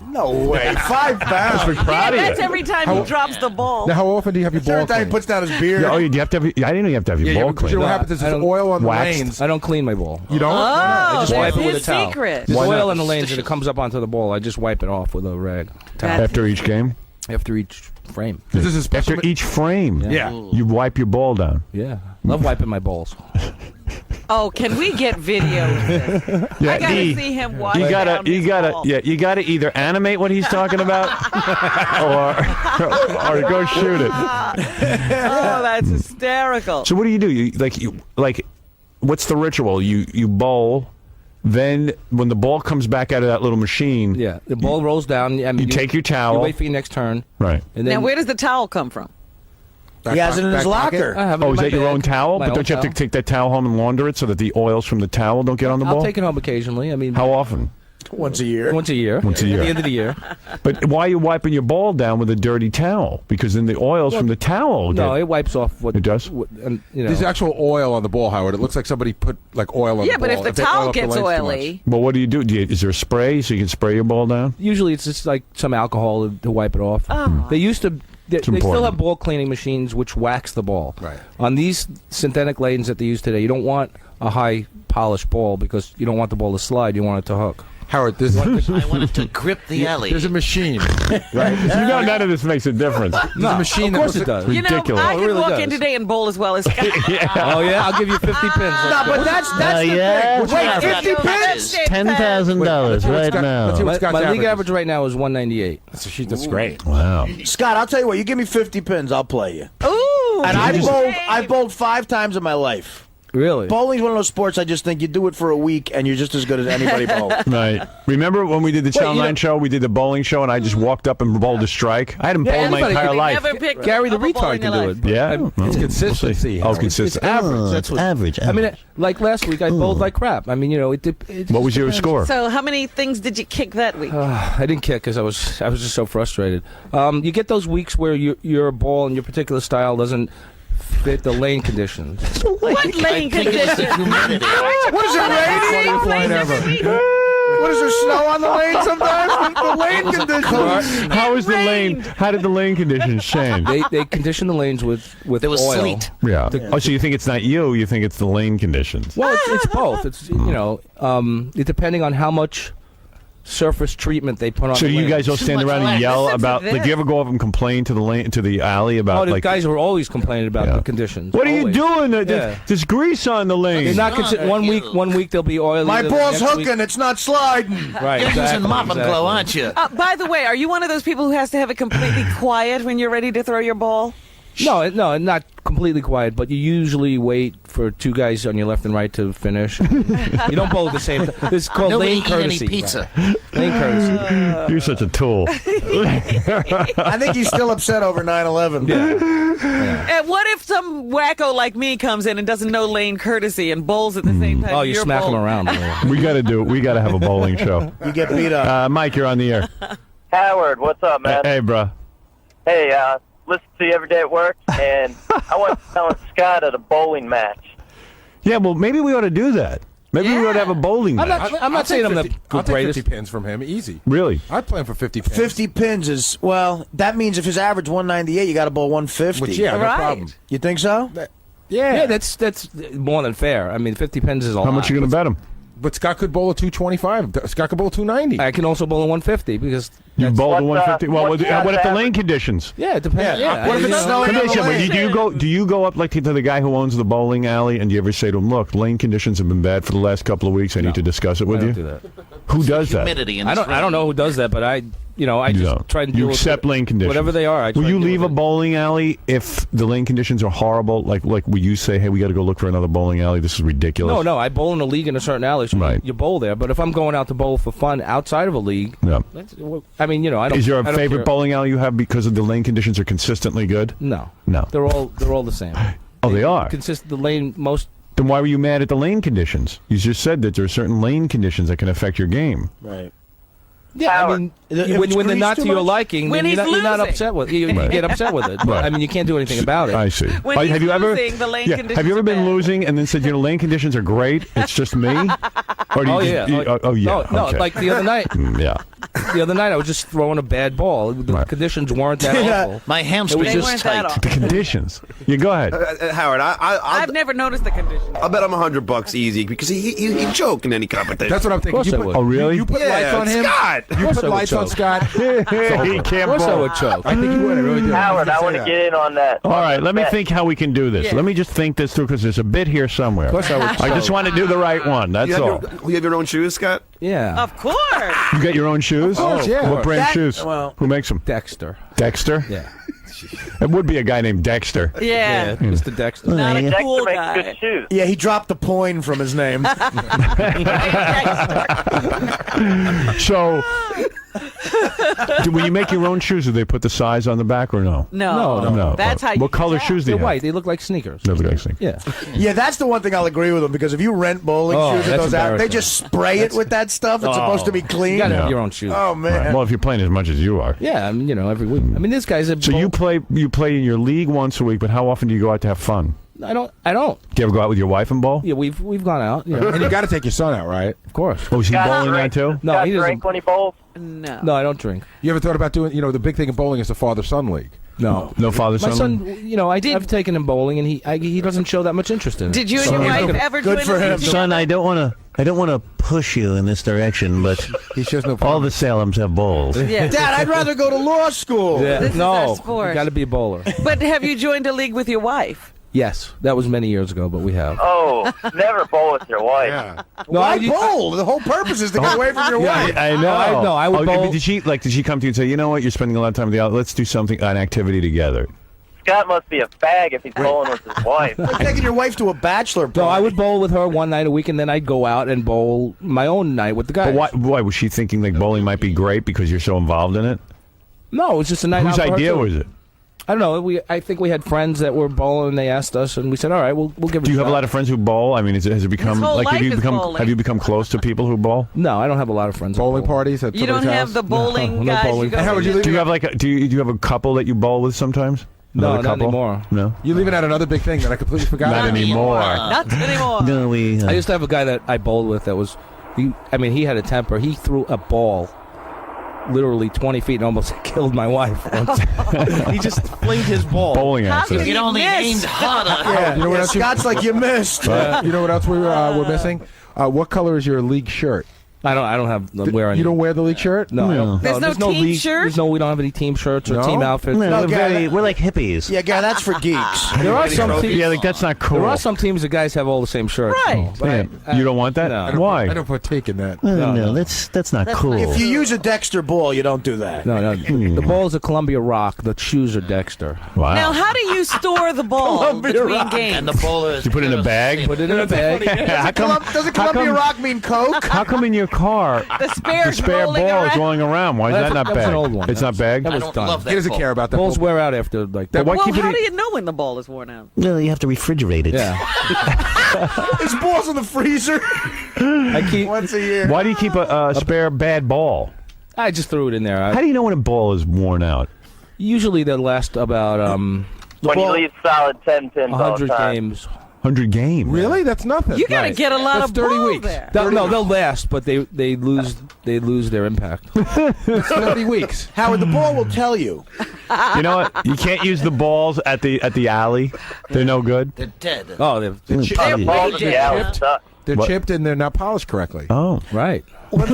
No way. 5 pounds. Yeah, that's you. every time he drops the ball. Now, how often do you have your ball Every time he cleaned? puts down his beard. Yeah, do you have to have? I didn't know you have to have your ball you cleaned. know what happens is I there's don't- oil on the waxed. lanes. I don't clean my ball. You don't? I Oh, just that's wipe it with a his towel. secret. There's Why oil not? in the lanes and it comes up onto the ball. I just wipe it off with a rag After each game? after each frame. This is a special. After each frame? Yeah. You wipe your ball down. Yeah, love wiping my balls. Oh, can we get video of this? Yeah, I gotta see him watch down his ball. you gotta either animate what he's talking about, or go shoot it. Oh, that's hysterical. So what do? You what's the ritual? You bowl, then when the ball comes back out of that little machine, Yeah, the ball rolls down. I mean, you take your towel. You wait for your next turn. Right. And Now, then where does the towel come from? He has it in his locker. I have it Oh, in is my that your bag, own towel? my But own don't you have to take that towel home and launder it so that the oils from the towel don't get on the I'll ball? take it home occasionally. I mean, How often? Once a year. Once a year. At the end of the year. But why are you wiping your ball down with a dirty towel? Because then the oils from the towel. No, it wipes off what it does. There's actual oil on the ball, Howard. It looks like somebody put like oil on the ball. Yeah, but if the towel gets oily. Well, what do you do? Is there a spray so you can spray your ball down? Usually it's just like some alcohol to wipe it off. They used to. They still have ball cleaning machines which wax the ball. Right. On these synthetic lathes that they use today, you don't want a high polished ball because you don't want the ball to slide. You want it to hook. Howard, I want it to grip the alley. There's a machine. Right? You know, none of this makes a difference. There's a machine. Of course it does. You know, Ridiculous. I can really walk does. in today and bowl as well as Scott. Oh yeah, I'll give you 50 pins. No, but that's the yeah. thing. Wait, 50 pins? $10,000 right now. My league average right now is 198. That's great. Wow. Scott, I'll tell you what. You give me 50 pins, I'll play you. Ooh. And I've bowled 5 times in my life. Really? Bowling's one of those sports I just think you do it for a week and you're just as good as anybody bowls. Right. Remember when we did the Channel 9 show, we did the bowling show, and I just walked up and bowled a strike? I hadn't bowled my entire life. Gary the retard can do it. Yeah. It's consistency. Oh, consistent. It's average. That's what, Average. I mean, like last week, I bowled like crap. I mean, you know, it What was your score? So how many things did you kick that week? I didn't kick because I was just so frustrated. You get those weeks where your ball and your particular style doesn't fit the lane conditions. What lane conditions? What is it raining? What is there, snow on the lane sometimes? The lane conditions. How is the lane? How did the lane conditions change? They condition the lanes with There was oil. sleet. Yeah. Oh, so you think it's not you? You think it's the lane conditions? Well, it's both. It's depending on how much surface treatment they put on. So the you lane. guys all stand around and yell about? Like, do you ever go up and complain to the alley about? Oh, the like, guys are always complaining about the conditions. what are you Always. doing? Yeah. There's grease on the lane. They're not one week they'll be oily. My the ball's next hooking. week- It's not sliding. Right. You're exactly, using mop and exactly. glow, aren't you? By the way, are you one of those people who has to have it completely quiet when you're ready to throw your ball? No, not completely quiet, but you usually wait for 2 guys on your left and right to finish. You don't bowl at the same time. This is called Nobody lane eat any courtesy. pizza. Lane courtesy. You're such a tool. I think he's still upset over 9/11. And what if some wacko like me comes in and doesn't know lane courtesy and bowls at the same time? Oh, you you're smack them bowling? around. We got to have a bowling show. You get beat up. Mike, you're on the air. Howard, what's up, man? Hey, bro. Hey, listen to you every day at work, and I want to challenge Scott at a bowling match. Yeah, well, maybe we ought to do that. Maybe we ought to have a bowling match. I'm not saying I'm the I'll take greatest. 50 pins from him. Easy. Really? I'd play him for 50 pins. 50 pins is, well, that means if his average 198, you got to bowl 150. Which, yeah, no Right. problem. You think so? Yeah, that's more than fair. I mean, 50 pins is a lot. How much are you going to bet him? But Scott could bowl a 225. Scott could bowl a 290. I can also bowl a 150 because You bowled a What's, 150. Well, what's what if the average? lane conditions? yeah, it depends. Yeah, What if it's snowing Let me on ask the you, lane? do you go up like to the guy who owns the bowling alley and do you ever say to him, look, lane conditions have been bad for the last couple of weeks. I need to discuss it with I you. don't do that. Who does that? Humidity in I this don't know who does that, but I just don't. try and You deal with accept lane conditions. whatever they are. I try Will you and deal leave a with it. bowling alley if the lane conditions are horrible? Like will you say, hey, we got to go look for another bowling alley? This is ridiculous. No, I bowl in a league in a certain alley, so Right. you bowl there. But if I'm going out to bowl for fun outside of a league, Yeah. I mean, I don't. Is there I a don't favorite care. bowling alley you have because of the lane conditions are consistently good? No, No. they're all the same. Oh, they are? The lane most. Then why were you mad at the lane conditions? You just said that there are certain lane conditions that can affect your game. Right. Yeah, I mean, when they're not to your liking, When then you're not losing. upset with you. Right. Get upset with it. But, Right. I mean, you can't do anything about it. I see. When Have he's you ever? losing, the lane conditions Have you ever are been bad. losing and then said, lane conditions are great? It's just me. Or do you Oh just- yeah. yeah. No, okay. like the other night. Yeah. The other night, I was just throwing a bad ball. The Right. conditions weren't that awful. My hamstring They was weren't that tight. awful. The conditions. You go ahead. Howard, I've never noticed the conditions. I'll bet him $100 easy because he choke in any competition. That's what I'm thinking. Of course I would. Oh, really? You put Yeah, lights on him. Scott. You course put I would lights on choke. Scott. He can't Of course I bowl. would choke. I think you would. I really do. Howard, I want to get in on that. All right, let me think how we can do this. Yeah. Let me just think this through because there's a bit here somewhere. Of course I would I just choke. want to do the right one. That's all. You have your own shoes, Scott? Yeah. Of course. You got your own shoes? Of course, yeah. What brand shoes? well- Who makes them? Dexter. Dexter? Yeah. It would be a guy named Dexter. Yeah. Mr. Dexter. Not a Dexter cool makes guy. good shoes. Yeah, he dropped the point from his name. So When you make your own shoes, do they put the size on the back or no? No. That's how you What color shoes do you They're have? white. They look like sneakers. They look like sneakers. Yeah. Yeah, that's the one thing I'll agree with them, because if you rent bowling shoes at that's those out, they embarrassing. just spray it with that stuff. It's supposed to be clean. You gotta have your own shoes. Oh man. Right. Well, if you're playing as much as you are. Yeah, I mean, every week. I mean, this guy's a. So you play in your league once a week, but how often do you go out to have fun? I don't. Do you ever go out with your wife and bowl? Yeah, we've gone out. Yeah. And you got to take your son out, right? Of course. Oh, is he bowling now too? No, he doesn't drink when he bowls. No. No, I don't drink. You ever thought about doing? The big thing in bowling is the father-son league. No, father-son. My son, I've taken him bowling, and he doesn't show that much interest in it. Did you and your wife ever Good join for a him. league Son, together? I don't want to push you in this direction, but He shows no. all the Salems have bowls. Yeah. Dad, I'd rather go to law school. Yeah. This is no, our sport. you got to be a bowler. But have you joined a league with your wife? Yes, that was many years ago, but we have. Oh, never bowl with your wife. Yeah. No, Why bowl? The whole purpose is to get away from your wife. I know. No, I would bowl. Did she come to you and say, you know what, you're spending a lot of time at the outlet, let's do an activity together? Scott must be a fag if he's bowling with his wife. Like taking your wife to a bachelor party. No, I would bowl with her one night a week, and then I'd go out and bowl my own night with the guys. But why was she thinking like bowling might be great because you're so involved in it? No, it was just a night out. Whose for her, idea too. was it? I don't know. I think we had friends that were bowling, and they asked us, and we said, "All right, we'll give it." Do you have a lot of friends who bowl? I mean, has it become whole like life is bowling. have you become close to people who bowl? No, I don't have a lot of friends. Bowling parties at You don't somebody's have house? the bowling No guys. bowling. You go And how would you to- leave? Do you have do you have a couple that you bowl with sometimes? No, Another not couple? anymore. No, You're leaving out another big thing that I completely forgot. not anymore. Not anymore. No, we. I used to have a guy that I bowled with that was, he had a temper. He threw a ball literally 20 feet and almost killed my wife once. He just flinged his ball. Bowling How accident. can It only miss? aimed harder. Yeah, you know what else? Scott's like, you missed. You know what else we're missing? What color is your league shirt? I don't have wear any. You don't wear the league shirt? No, I don't. There's no team league, shirt? We don't have any team shirts or No? team outfits. No, Gary, we're like hippies. Yeah, Gary, that's for geeks. There are some teams. Yeah, like that's not cool. There are some teams that guys have all the same shirts. Right. But Yeah. You don't want that? No. Why? I don't partake in that. No, that's not cool. If you use a Dexter ball, you don't do that. No. The ball is a Columbia Rock. The shoes are Dexter. Wow. Now, how do you store the ball between games? And the bowler is you put it in a bag? Put it in a bag. How come, Doesn't Columbia Rock mean Coke? how come in your car The spare ball is rolling around? Why is that not That was bag? an old one. It's not bag? That I was don't done. love that He doesn't ball. care about that. Balls wear out after like that. Why Well, keep how it? do you know when the ball is worn out? No, you have to refrigerate it. Yeah. His ball's in the freezer I keep. once a year. Why do you keep a spare bad ball? I just threw it in there. How do you know when a ball is worn out? Usually they last about When you leave solid 10 pins all the 100 time. games. 100 games. Really? That's nothing. You got to get a lot That's of 30 ball weeks. there. They'll last, but they lose their impact. 30 weeks. Howard, the ball will tell you. You know what? You can't use the balls at the alley. They're no good. They're dead. Oh, they're The balls in the alley suck. They're What? chipped and they're not polished correctly. Oh. right. One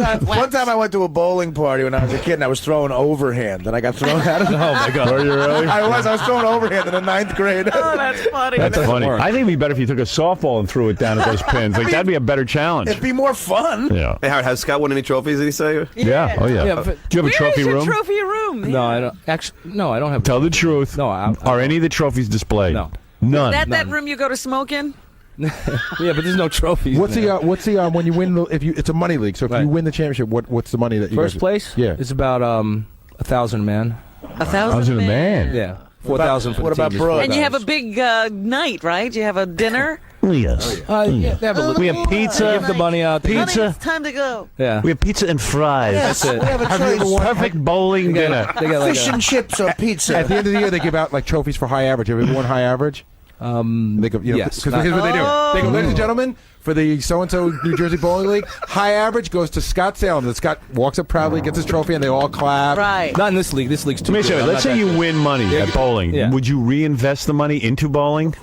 time I went to a bowling party when I was a kid, and I was throwing overhand, and I got thrown out of it. Oh my God. Were you really? I was throwing overhand in the 9th grade. Oh, that's funny. That's funny. work. I think it'd be better if you took a softball and threw it down at those pins. Like that'd be a better challenge. It'd be more fun. Yeah. Hey, Howard, has Scott won any trophies? Did he say? Yeah. Oh yeah. Yeah, but- Do you have a Where trophy is your room? trophy room? No, I don't. Actually, no, I don't have. Tell the truth. No, Are any of the trophies displayed? No. None. That room you go to smoke in? Yeah, but there's no trophies. What's in there. the when you win it's a money league. So if Right. you win the championship, what's the money that you First guys- place? Yeah. It's about 1,000 man. 1,000 man. Yeah. 4,000 for what the about team. bro? And you have a big night, right? You have a dinner? Yes. Yeah, they have a We have pizza. give the money out. Honey, Pizza. it's time to go. Yeah. We have pizza and fries. That's it. We have a choice. Perfect bowling dinner. They got like Fish and chips or pizza. At the end of the year, they give out like trophies for high average. Have you ever won high average? They go, yes. Because here's what they do. They go, Oh. ladies and gentlemen, for the so-and-so New Jersey Bowling League, high average goes to Scott Salem. And Scott walks up proudly, gets his trophy, and they all clap. Right. Not in this league. This league's too Let me good. show you. I'm Let's not say that you good. win money at bowling. Yeah. Would you reinvest the money into bowling?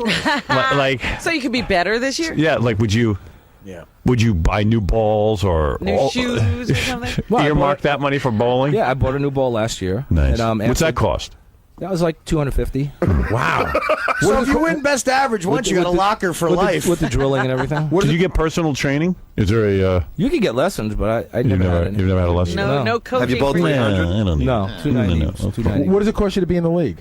like, So you could be better this year? yeah, like would you? Yeah. Would you buy new balls or New shoes or something? Well, I earmark bought- that money for bowling? Yeah, I bought a new ball last year. Nice. And, What's after- that cost? That was like $250. Wow. So if you win best average once, you got a locker for with life. with the drilling and everything. Did you get personal training? Is there a? You could get lessons, but I You've never had never, any. you've never had a lesson. No, No. no coaching. Have you both for played? you. I don't need No, 290. No. 290. What does it cost you to be in the league?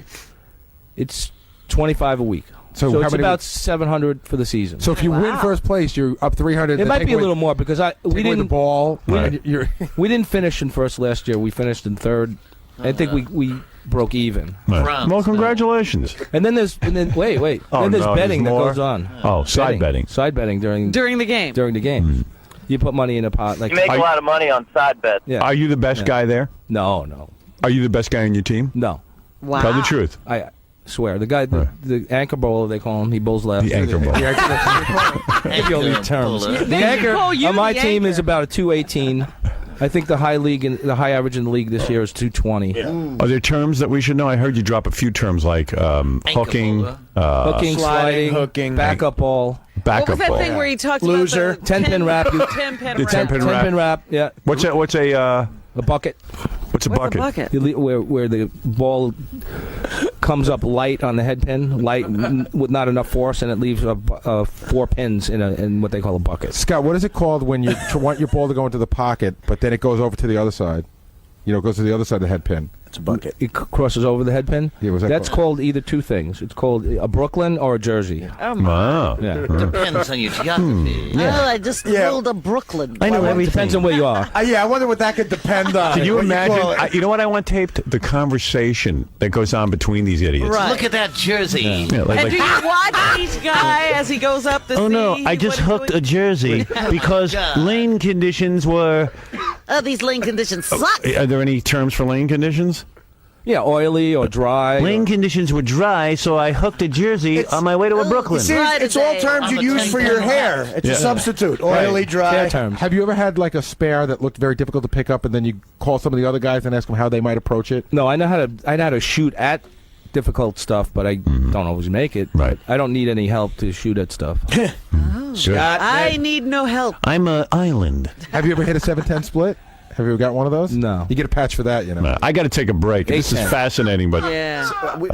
It's $25 a week. So So how it's many? about 700 for the season. So if you win first place, you're up 300. It might be a little more because we the didn't ball. we didn't finish in first last year. We finished in third. I think we broke even. Right. Well, congratulations. And then there's wait. Oh, then there's no, betting there's that more? goes on. Oh, side betting. Side betting during the game. During the game. Mm. You put money in a pot. Like You make a lot of money on side bets. Yeah. Are you the best guy there? No. Are you the best guy on your team? No. Wow. Tell the truth. I swear. The guy, the anchor bowler, they call him, he bowls left. The anchor bowler. Give you all these terms. They The anchor call you on my the team anchor. is about a 218. I think the high average in the league this year is 220. Are there terms that we should know? I heard you drop a few terms like hooking, Hooking, sliding, hooking, backup ball. What was that thing where he talked Loser. about the 10-pin wrap. 10-pin wrap. 10-pin wrap. Yeah. What's a bucket? What's a bucket? Where the ball comes up light on the head pin, with not enough force, and it leaves 4 pins in what they call a bucket. Scott, what is it called when you want your ball to go into the pocket, but then it goes over to the other side? You know, it goes to the other side of the head pin. It's a bucket. It crosses over the head pin. Yeah, was that That's called either two things. It's called a Brooklyn or a Jersey. Oh my. Wow. Yeah. Depends on your geography. Oh, I just rolled a Brooklyn. I know everything. Depends on where you are. Yeah, I wonder what that could depend on. Can you What imagine? call it. You know what I want taped? The conversation that goes on between these idiots. Right. Look at that jersey. Yeah, like, And do you watch each guy as he goes up the Oh no, I just hooked a jersey because lane conditions were. Oh, these lane conditions suck. are there any terms for lane conditions? Yeah, oily or dry. Lane conditions were dry, so I hooked a jersey on my way to a Brooklyn. See, it's all terms you use for your hair. It's a substitute. Oily, dry. Fair terms. Have you ever had like a spare that looked very difficult to pick up, and then you call some of the other guys and ask them how they might approach it? No, I know how to shoot at difficult stuff, but I don't always make it. Right. I don't need any help to shoot at stuff. Scott, I need no help. I'm an island. Have you ever hit a 7-10 split? Have you ever got one of those? No. You get a patch for that, you know. I got to take a break. This is 8-10. fascinating, but Yeah.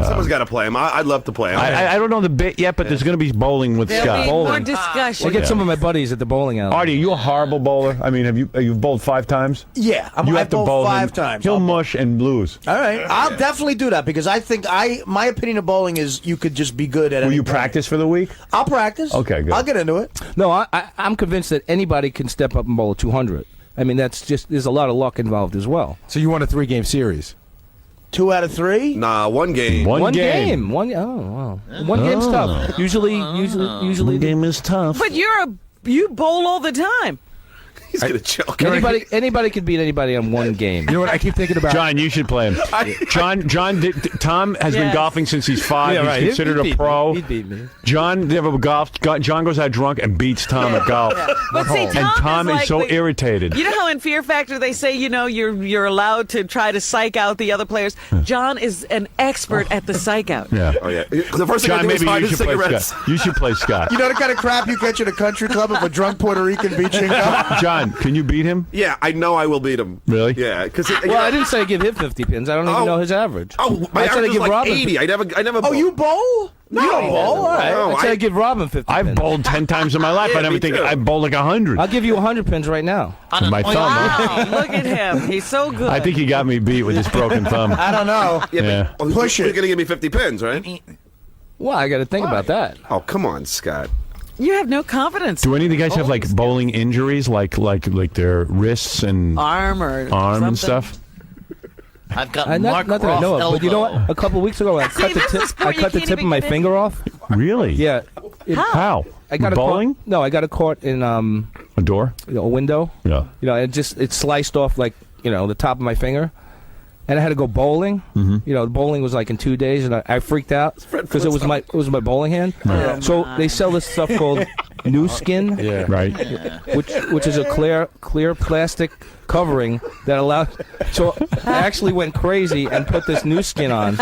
Someone's got to play him. I'd love to play him. I don't know the bit yet, but there's going to be bowling with There'll Scott. be more Bowling. discussion. I get some of my buddies at the bowling alley. Artie, are you a horrible bowler? I mean, you've bowled 5 times? yeah, You I have to bowled bowl 5 him. times. He'll mush and lose. All right, I'll definitely do that because I think my opinion of bowling is you could just be good at it. Will you practice for the week? I'll practice. Okay, good. I'll get into it. No, I'm convinced that anybody can step up and bowl a 200. I mean, there's a lot of luck involved as well. So you won a 3-game series. 2 out of 3. Nah, one game. One game. One game's tough. Usually One game is tough. But you bowl all the time. He's gonna choke. anybody could beat anybody on one game. You know what I keep thinking about? John, you should play him. Tom has been Yes. golfing since he's 5. Yeah, right. He's considered He'd a pro. He'd beat me. John goes out drunk and beats Tom at golf. But see, And Tom is like so irritated. You know how in Fear Factor they say, you're allowed to try to psych out the other players? John is an expert at the psych out. Yeah. Oh yeah. The first thing I John, do is maybe hide you his should play cigarettes. Scott. You should play Scott. You know the kind of crap you catch at a country club if a drunk Puerto Rican beats you? John, can you beat him? Yeah, I know I will beat him. Really? Yeah, because Well, I didn't say give him 50 pins. I don't even know his average. Oh, my I said I average is give like Robin 80. I never. Oh, bowl. you bowl? No. You don't bowl? All right. No, I said I give Robin 50 I've pins. bowled 10 times in my life. Yeah, I never me think too. I've bowled like 100. I'll give you 100 pins right now. With my thumb. Wow, look at him. He's so good. I think he got me beat with his broken thumb. I don't know. Yeah. But Push You're it. gonna give me 50 pins, right? Well, I got to think about that. Oh, come on, Scott. You have no confidence. Do any of the guys have like bowling injuries, like their wrists and Arm or arm and something? stuff? I've got Not Mark that I know of, but you know what? A couple weeks ago, I See, cut the this is tip. sport I you cut the can't tip of even my get finger off. Really? Yeah. How? I got bowling? No, I got a caught in A door? a window. Yeah. It sliced off like the top of my finger, and I had to go bowling. The bowling was like in 2 days, and I freaked out because it was my bowling hand. Right. So they sell this stuff called new skin, Right. which is a clear plastic covering that allowed. So I actually went crazy and put this new skin on.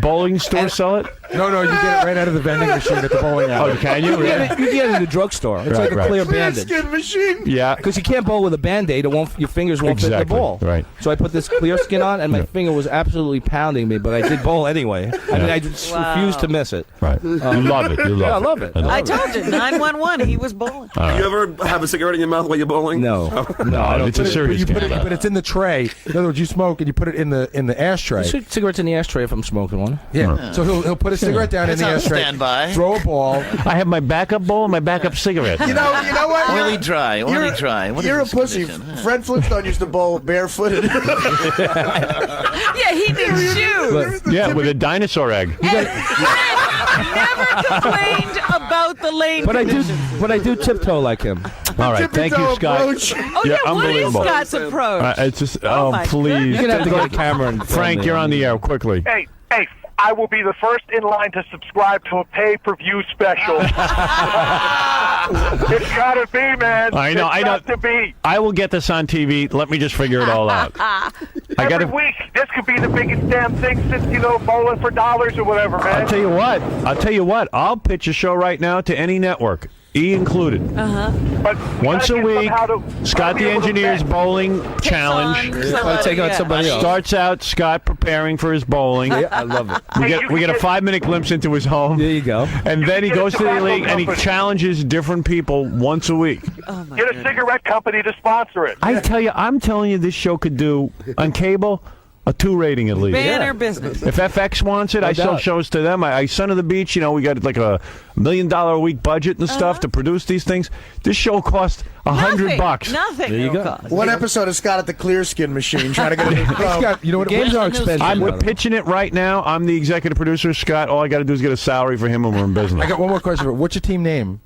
Bowling stores sell it? No, you get it right out of the vending machine at the bowling alley. Oh, can you? You get it in the drugstore. It's Right, like a right. clear bandage. Skin machine. Yeah. Because you can't bowl with a Band-Aid. Your fingers won't fit the Exactly, ball. right. So I put this clear skin on, and my finger was absolutely pounding me, but I did bowl anyway. I mean, I just refused to miss it. Right. You love it. You love Yeah, I it. love it. I told you, 911. He was bowling. Do you ever have a cigarette in your mouth while you're bowling? No. No, it's a serious you put game. it, but it's in the tray. In other words, you smoke and you put it in the ashtray. Cigarettes in the ashtray if I'm smoking one. Yeah. So he'll put a cigarette down in the ashtray. Standby. Throw a ball. I have my backup bowl and my backup cigarette. You know what? Oily dry. What You're a is this pussy. condition? Fred Flintstone used to bowl barefooted. Yeah, he needs shoes. Yeah, with a dinosaur egg. Never complained about the lane But conditions. I do tiptoe like him. All right, thank you, Scott. Oh, You're yeah, what is unbelievable. Scott's approach? It's just, my please. You're gonna have to get a camera and Frank, you're on the air quickly. Hey, I will be the first in line to subscribe to a pay-per-view special. It's gotta be, man. I know. It's got to be. I will get this on TV. Let me just figure it all out. Every week, this could be the biggest damn thing since, bowling for dollars or whatever, man. I'll tell you what. I'll pitch a show right now to any network, E included. But Once a week, Scott the Engineer's bowling challenge. Take out somebody else. Starts out Scott preparing for his bowling. Yeah, I love it. We get a 5-minute glimpse into his home. There you go. And then he goes to the league and he challenges different people once a week. Get a cigarette company to sponsor it. I'm telling you, this show could do on cable a 2 rating at least. Banner business. If FX wants it, I sell doubt. shows to them. I Son of the Beach, we got like a $1 million a week budget and stuff to produce these things. This show cost $100. Nothing. There you go. Cost. One episode of Scott at the Clear Skin Machine trying to get a new pro. Scott, you know what? Games are expensive. We're pitching it right now. I'm the executive producer, Scott. All I got to do is get a salary for him and we're in business. I got one more question. What's your team name?